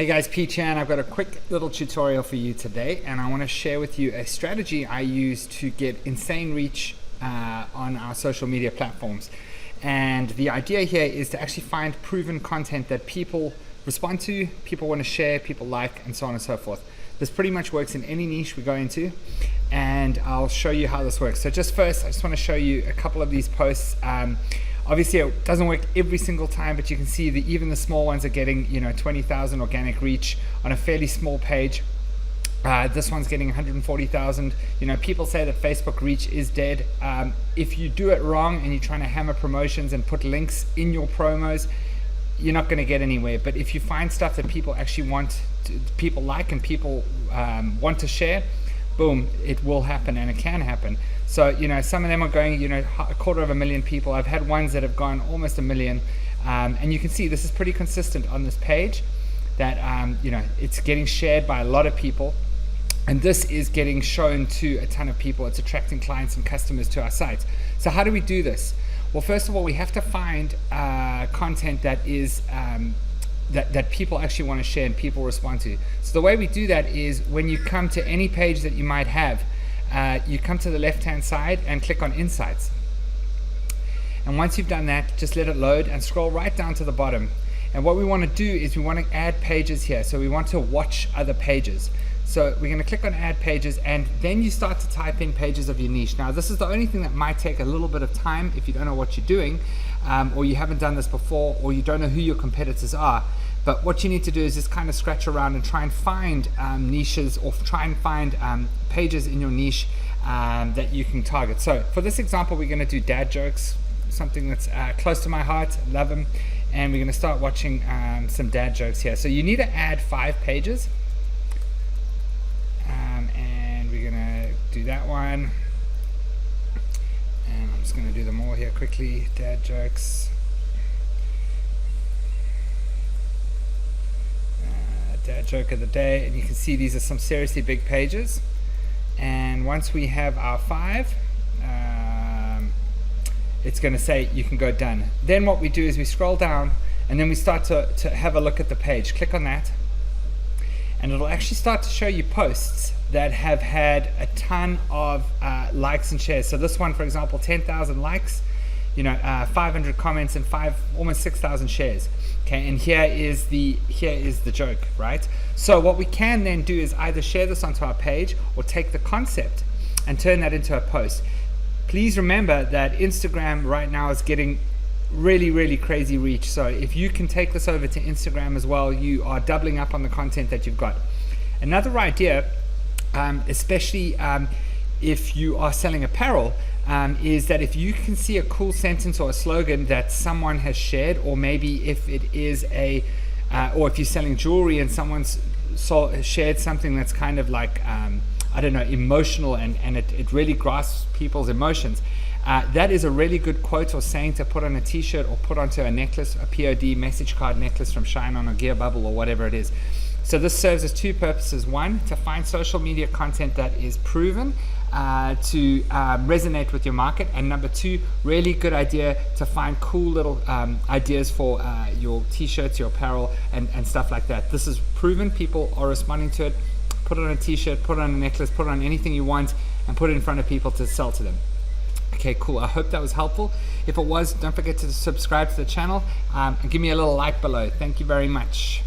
Hey guys, Pete here, and I've got a quick little tutorial for you today, and I want to share with you a strategy I use to get insane reach on our social media platforms. And the idea here is to actually find proven content that people respond to, people want to share, people like, and so on and so forth. This pretty much works in any niche we go into, and I'll show you how this works. So just first, I just want to show you a couple of these posts. Obviously it doesn't work every single time, but you can see that even the small ones are getting 20,000 organic reach on a fairly small page. This one's getting 140,000. People say that Facebook reach is dead. If you do it wrong and you're trying to hammer promotions and put links in your promos, you're not going to get anywhere. But if you find stuff that people actually people like and people want to share, boom, it will happen, and it can happen. So some of them are going 250,000 people. I've had ones that have gone almost 1 million, and you can see this is pretty consistent on this page that it's getting shared by a lot of people, and this is getting shown to a ton of people. It's attracting clients and customers to our sites. So how do we do this? Well, first of all, we have to find content that is that people actually want to share and people respond to. So the way we do that is when you come to any page that you might have, you come to the left hand side and click on Insights. And once you've done that, just let it load and scroll right down to the bottom. And what we want to do is we want to add pages here. So we want to watch other pages. So we're going to click on Add Pages, and then you start to type in pages of your niche. Now this is the only thing that might take a little bit of time if you don't know what you're doing, or you haven't done this before, or you don't know who your competitors are. But what you need to do is just kind of scratch around and try and find niches, or try and find pages in your niche that you can target. So for this example, we're going to do dad jokes, something that's close to my heart, love them, and we're going to start watching some dad jokes here. So you need to add 5 pages, and we're going to do that one, and I'm just going to do them all here quickly. Dad jokes. Dad joke of the day, and you can see these are some seriously big pages. And once we have our 5, it's going to say you can go done. Then what we do is we scroll down, and then we start to have a look at the page. Click on that, and it'll actually start to show you posts that have had a ton of likes and shares. So this one, for example, 10,000 likes, 500 comments, and almost 6,000 shares. Okay, and here is the joke, right? So what we can then do is either share this onto our page or take the concept and turn that into a post. Please remember that Instagram right now is getting really, really crazy reach. So if you can take this over to Instagram as well, you are doubling up on the content that you've got. Another idea, especially if you are selling apparel, is that if you can see a cool sentence or a slogan that someone has shared, or maybe if it is or if you're selling jewelry and someone's shared something that's kind of like, emotional, and it really grasps people's emotions, that is a really good quote or saying to put on a t-shirt or put onto a necklace, a POD message card necklace from Shine On or Gear Bubble or whatever it is. So this serves as 2 purposes. One, to find social media content that is proven to resonate with your market, and number 2, really good idea to find cool little ideas for your t-shirts, your apparel, and stuff like that. This is proven, people are responding to it. Put it on a t-shirt, put it on a necklace, put it on anything you want, and put it in front of people to sell to them. Okay, cool. I hope that was helpful. If it was, don't forget to subscribe to the channel, and give me a little like below. Thank you very much.